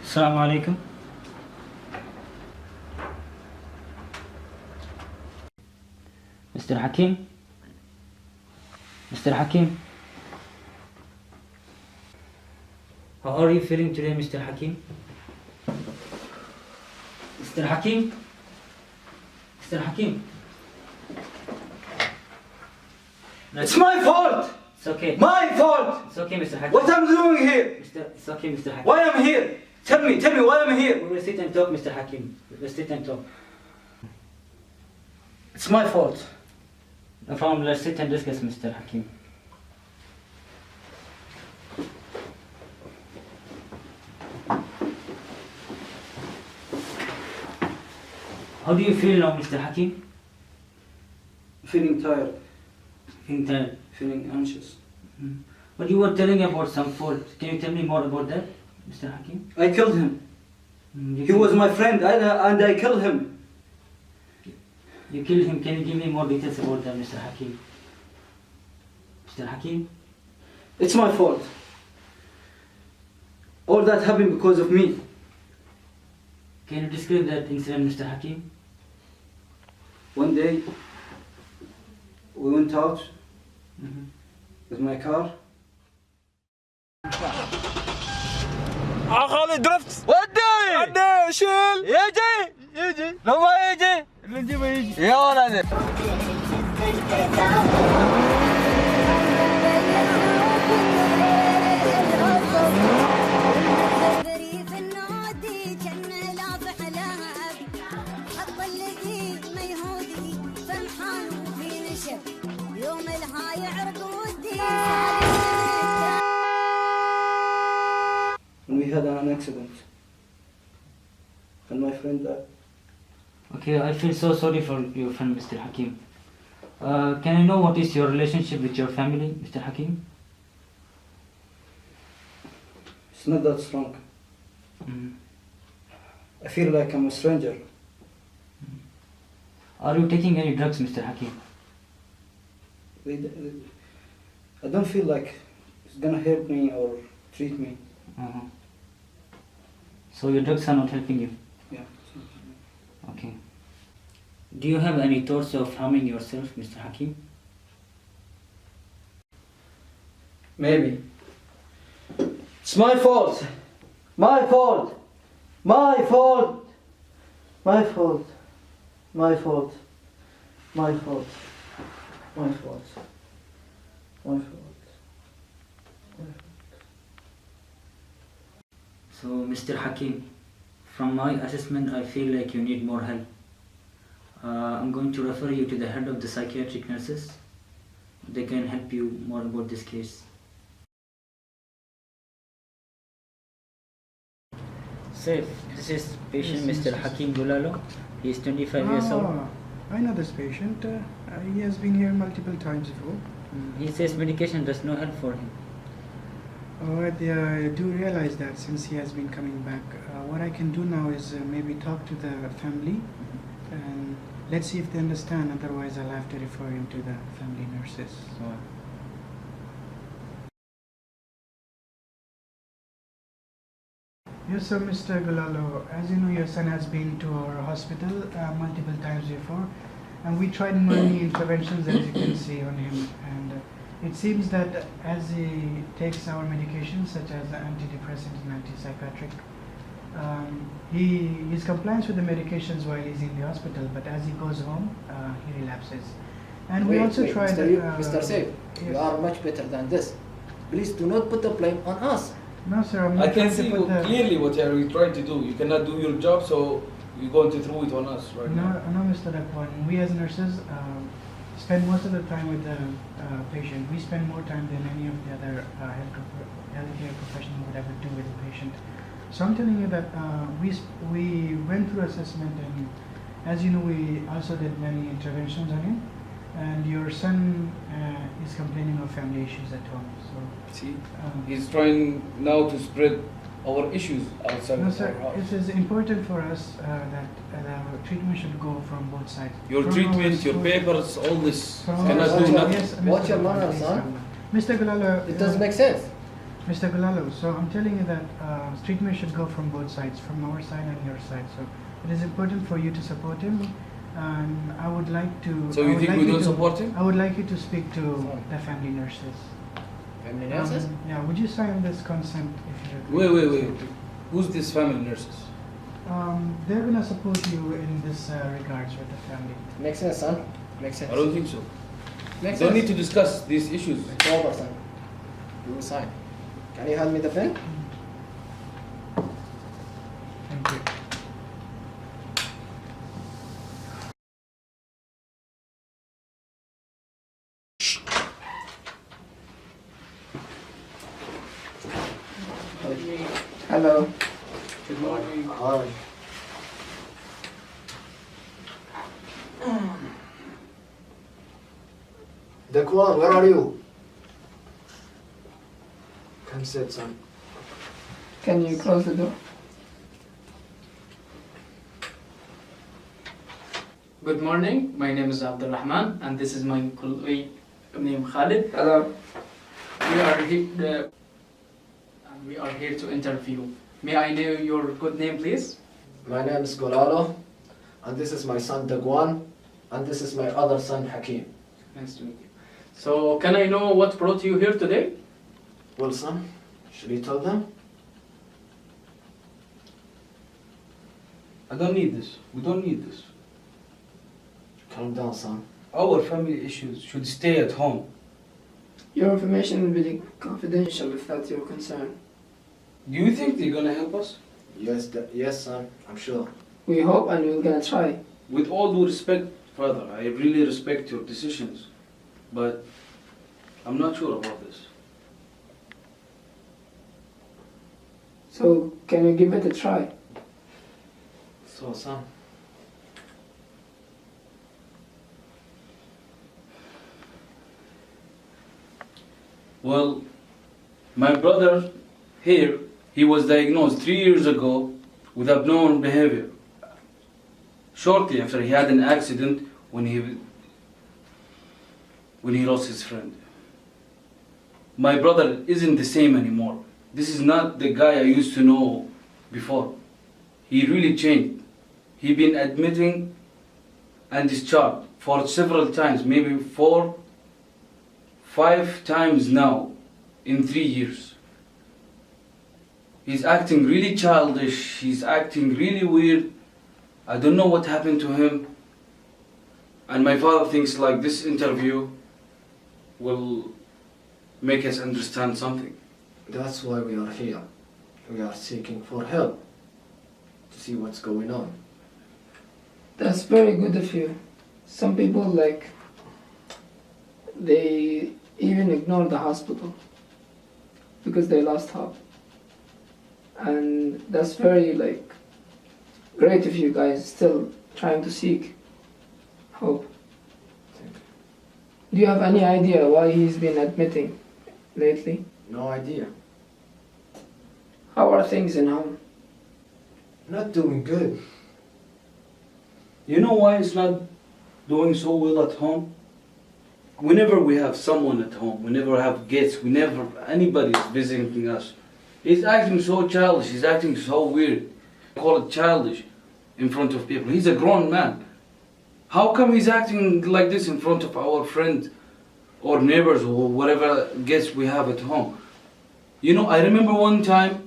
Assalamu alaikum. Mr. Hakim? Mr. Hakim? How are you feeling today, Mr. Hakim? Mr. Hakim? Mr. Hakim? It's my fault! It's okay. My fault! It's okay, Mr. Hakim. What I'm doing here? It's okay, Mr. Hakim. Why I'm here? Tell me why I'm here. We will sit and talk, Mr. Hakim. We will sit and talk. It's my fault. No problem, let's sit and discuss, Mr. Hakim. How do you feel now, Mr. Hakim? Feeling tired, Feeling tired. feeling anxious. But you were telling about some fault. Can you tell me more about that, Mr. Hakim? I killed him. You He was my friend and I killed him. You killed him. Can you give me more details about that, Mr. Hakim? Mr. Hakim? It's my fault. All that happened because of me. Can you describe that incident, Mr. Hakim? One day, we went out with my car. خالد درفت ودي شيل يجي لو ما يجي اللي نجيبه يجي يا ولد يوم الهاي عرق ودي When we had an accident. And my friend died. Okay, I feel so sorry for your friend, Mr. Hakim. Can I know what is your relationship with your family, Mr. Hakim? It's not that strong. I feel like I'm a stranger. Are you taking any drugs, Mr. Hakim? I don't feel like it's gonna help me or treat me. So your drugs are not helping you? Yeah. Okay. Do you have any thoughts of harming yourself, Mr. Hakim? Maybe. It's my fault. My fault. My fault. My fault. My fault. My fault. My fault. My fault. So, Mr. Hakim, from my assessment, I feel like you need more help. I'm going to refer you to the head of the psychiatric nurses. They can help you more about this case. Safe. This is patient Mr. Hakim Gulalo. He is 25 years old. I know this patient. He has been here multiple times before. He says medication does no help for him. I do realize that since he has been coming back. What I can do now is maybe talk to the family and let's see if they understand. Otherwise, I'll have to refer him to the family nurses. Yes, sir, Mr. Gulalo. As you know, your son has been to our hospital multiple times before, and we tried many interventions, as you can see on him. And it seems that as he takes our medications, such as antidepressants and antipsychotic, his compliance with the medications while he's in the hospital, but as he goes home, he relapses. And we also tried. Mr. Saif, you are much better than this. Please do not put the blame on us. No, sir, I'm not I can trying to see put the... clearly what are you trying to do. You cannot do your job, so you're going to throw it on us right now. No, Mr. Rakwan. We as nurses spend most of the time with the patient. We spend more time than any of the other healthcare professionals would ever do with the patient. So I'm telling you that we went through assessment, and as you know, we also did many interventions on him. And your son is complaining of family issues at home. So See, he's trying now to spread our issues outside no, of sir. our house. It is important for us that our treatment should go from both sides. Your From treatment, our your school- papers, all this from cannot our do school- nothing. Yes, What's Mr. your Gulalo, manner, please son? calm down. Mr. Gulalo, It doesn't make sense. Mr. Gulalo, so I'm telling you that treatment should go from both sides, from our side and your side. So it is important for you to support him, and I would like to. So you think we don't support him? I would like you to speak to the family nurses. Family nurses? Yeah, would you sign this consent if you agree? Wait. Who's this family nurses? They're gonna support you in this regards with the family. Makes sense, son. Makes sense. I don't think so. Makes Don't sense. need to discuss these issues. It's over, son. You will sign. Can you hand me the pen? Thank you. Hello. Good morning. Hi. Dakwan, where are you? Come sit, son. Can you close the door? Good morning, my name is Abdul Rahman and this is my colleague named Khalid. Hello. We are here to interview. May I know your good name, please? My name is Golalo, and this is my son Dagwan, and this is my other son Hakim. Nice to meet you. So, can I know what brought you here today? Well, son, should you tell them? I don't need this. We don't need this. Calm down, son. Our family issues should stay at home. Your information will be confidential if that's your concern. Do you think they're gonna help us? Yes, son, I'm sure. We hope and we're gonna try. With all due respect, father, I really respect your decisions, but I'm not sure about this. So, can you give it a try? So, son, Well, my brother here, he was diagnosed 3 years ago with abnormal behavior. Shortly after he had an accident when he lost his friend. My brother isn't the same anymore. This is not the guy I used to know before. He really changed. He been admitting and discharged for several times, maybe 4, 5 times now in 3 years. He's acting really childish, he's acting really weird. I don't know what happened to him. And my father thinks like this interview will make us understand something. that's why we are here. We are seeking for help to see what's going on. That's very good of you. Some people they even ignore the hospital because they lost hope. And that's very great of you guys still trying to seek hope. Do you have any idea why he's been admitting lately? No idea. How are things in home? Not doing good. You know why it's not doing so well at home? Whenever we have someone at home, whenever we have guests, whenever anybody is visiting us, he's acting so childish, he's acting so weird. I call it childish in front of people. He's a grown man. How come he's acting like this in front of our friends or neighbors or whatever guests we have at home? You know, I remember one time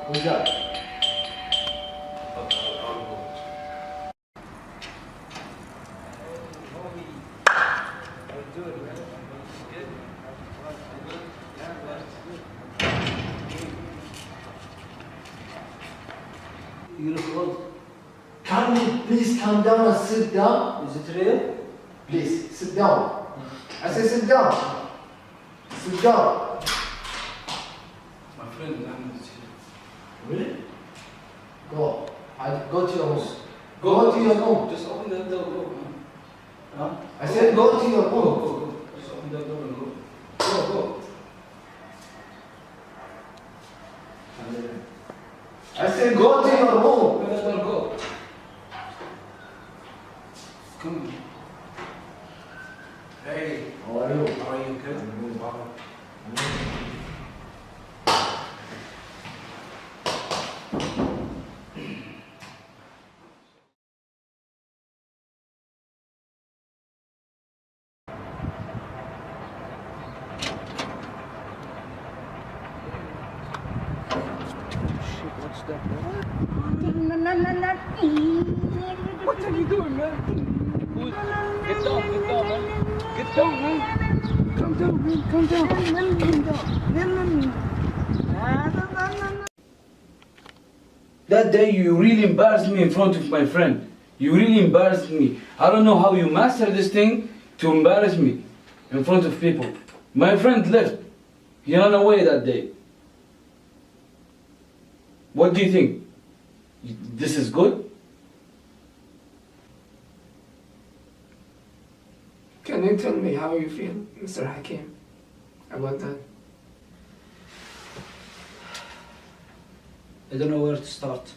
Who's that? Can you please calm down and sit down? Is it real? Please, sit down. I say sit down. Sit down. my friend Ahmed is here. Really? Go. Go to your room. Go to your room. Just open that door. Huh? I said go to your room. Go. Just open the door and go. Go. I said go to your room. Open the door, go. Come on. Hey. How are you? How are you? Good? What are you doing, man? Get down, man. Get down, man. Calm down, man. Calm down. That day you really embarrassed me in front of my friend. You really embarrassed me. I don't know how you mastered this thing to embarrass me in front of people. My friend left. He ran away that day. What do you think? This is good? Can you tell me how you feel, Mr. Hakim, about that? I don't know where to start.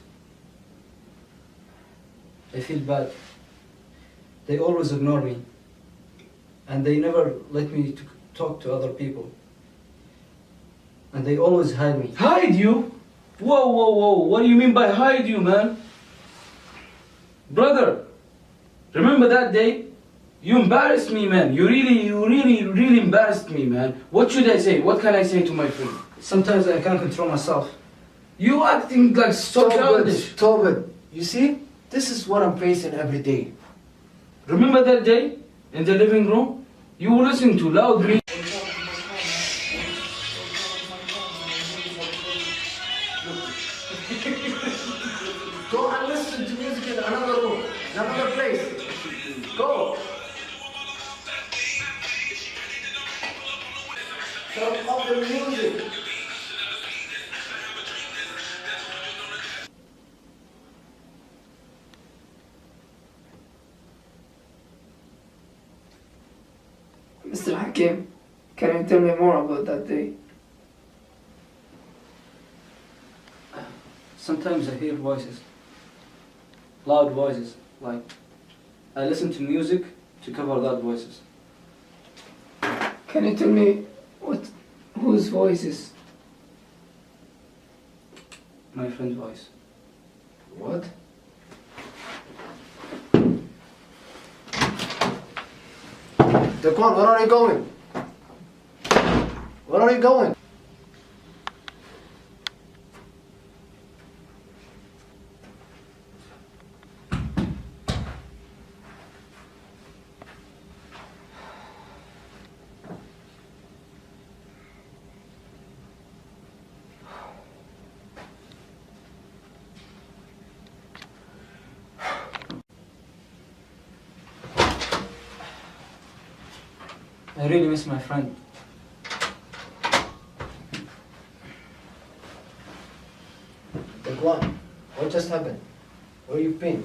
I feel bad. They always ignore me. And they never let me to talk to other people. And they always hide me. Hide you? Whoa. What do you mean by hide you, man? Brother, remember that day? You embarrassed me, man. You really embarrassed me, man. What should I say? What can I say to my friend? Sometimes I can't control myself. You acting like so childish. Stop it. You see? This is what I'm facing every day. Remember that day in the living room? You were listening to loud music. Go and listen to music in another room, in another place. Go. Turn off the music. Mr. Hakim, can you tell me more about that day? Sometimes I hear voices. Loud voices. Like, I listen to music to cover that voices. Can you tell me whose voices? My friend's voice. What? Daquan, where are you going? Where are you going? I really miss my friend. Daquan, what just happened? Where you been?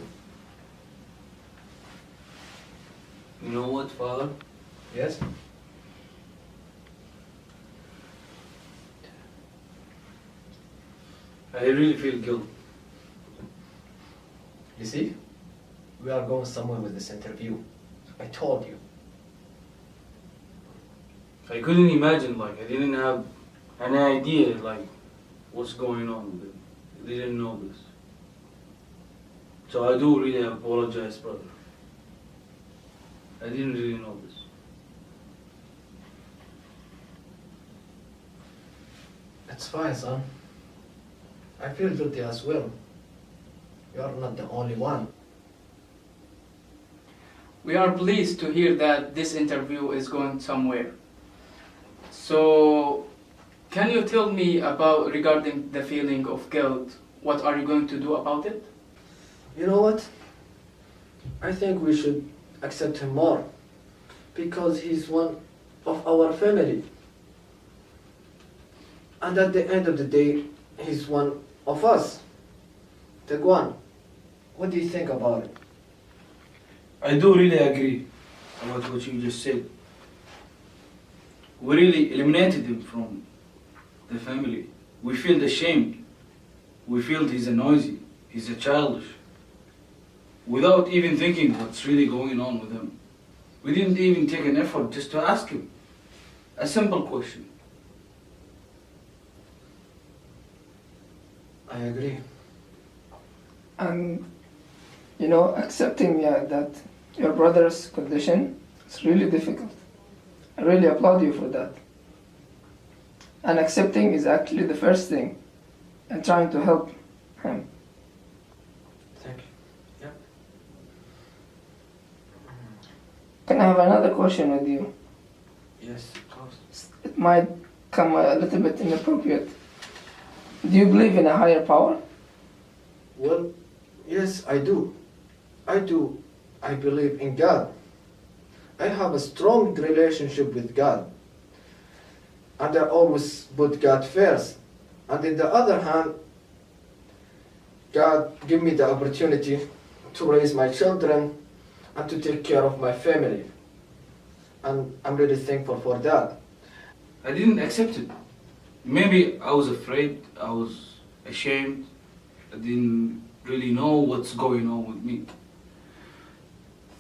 You know what, Father? Yes? I really feel guilt. You see? We are going somewhere with this interview. I told you. I couldn't imagine, like, I didn't have any idea, like, what's going on with it. I didn't know this. So I do really apologize, brother. I didn't really know this. It's fine, son. I feel guilty as well. You are not the only one. We are pleased to hear that this interview is going somewhere. So, can you tell me about regarding the feeling of guilt? What are you going to do about it? You know what? I think we should accept him more. Because he's one of our family. And at the end of the day, he's one of us. Daquan, what do you think about it? I do really agree. about what you just said. We really eliminated him from the family. We feel ashamed. We feel he's a noisy, he's a childish. Without even thinking what's really going on with him. We didn't even take an effort just to ask him a simple question. I agree. And accepting that your brother's condition is really difficult. I really applaud you for that. And accepting is actually the first thing, and trying to help him. Thank you. Yeah. Can I have another question with you? Yes, of course. It might come a little bit inappropriate. Do you believe in a higher power? Well, yes, I do. I do. I believe in God. I have a strong relationship with God. And I always put God first. And on the other hand, God give me the opportunity to raise my children and to take care of my family. And I'm really thankful for that. I didn't accept it. Maybe I was afraid, I was ashamed, I didn't really know what's going on with me.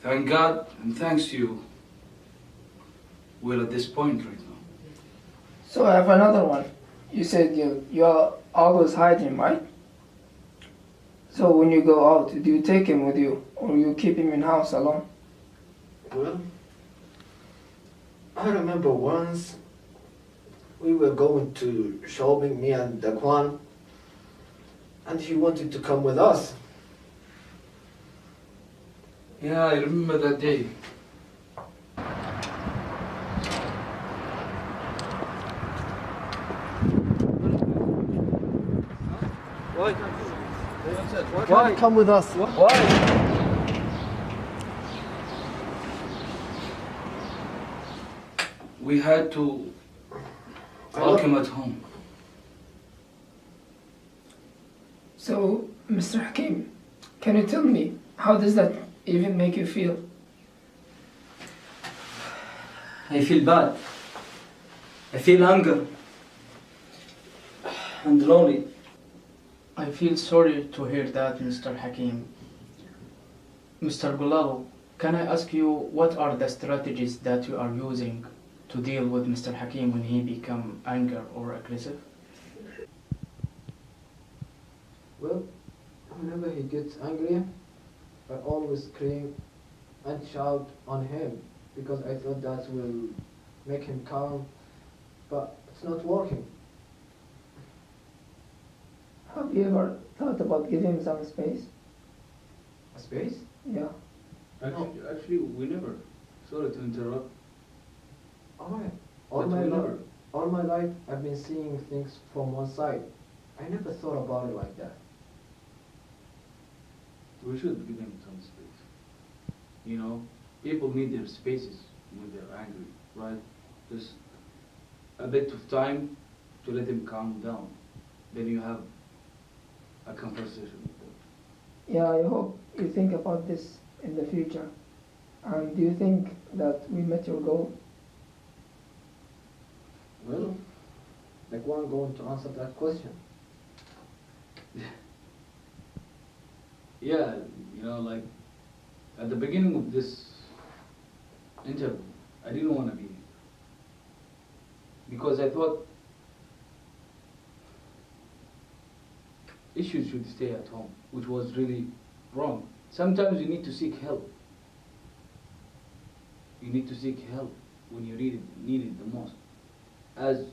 Thank God and thanks to you, we're at this point right now. So I have another one. You said you are always hiding, right? So when you go out, do you take him with you, or you keep him in house alone? Well, I remember once we were going to shopping, me and Daquan, and he wanted to come with us. Yeah, I remember that day. Why? Why come with us? Why? We had to welcome at home. So, Mr. Hakim, can you tell me, how does that even make you feel? I feel bad. I feel anger and lonely. I feel sorry to hear that, Mr. Hakim. Mr. Gulalo, can I ask you what are the strategies that you are using to deal with Mr. Hakim when he become angry or aggressive? Well, whenever he gets angry, I always scream and shout on him because I thought that will make him calm, but it's not working. Have you ever thought about giving him some space? A space? Yeah. Actually, we never. Sorry to interrupt. Alright. But we never. All my life I've been seeing things from one side. I never thought about it like that. We should give them some space. You know, people need their spaces when they're angry, right? Just a bit of time to let them calm down. Then you have a conversation with them. Yeah, I hope you think about this in the future. And do you think that we met your goal? Well, like one going to answer that question. Yeah, you know, like at the beginning of this interview, I didn't want to be here because I thought issues should stay at home, which was really wrong. Sometimes you need to seek help. You need to seek help when you need it the most. As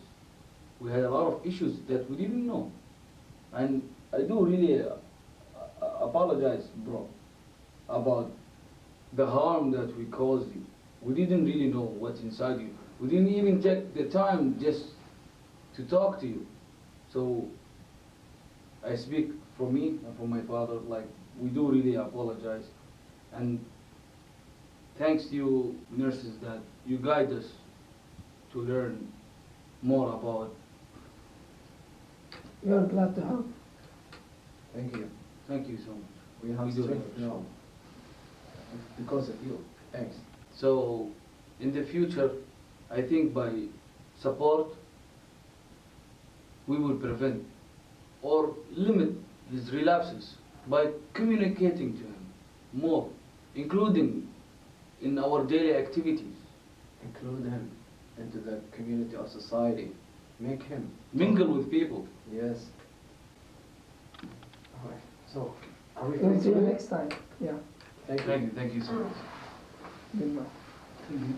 we had a lot of issues that we didn't know. And I do really apologize, bro, about the harm that we caused you. We didn't really know what's inside you. We didn't even take the time just to talk to you. So I speak for me and for my father, like, we do really apologize. And thanks to you nurses that you guide us to learn more about. We are glad to help. Thank you. Thank you so much. We have We do strength it. now. Because of you. Thanks. So in the future, I think by support, we will prevent or limit his relapses by communicating to him more, including in our daily activities. Include him into the community or society. Make him Mingle with people. Yes. Alright. So, are we We'll free see you to leave? next time. Yeah. Thank you. Thank you so much. Goodbye. Thank you.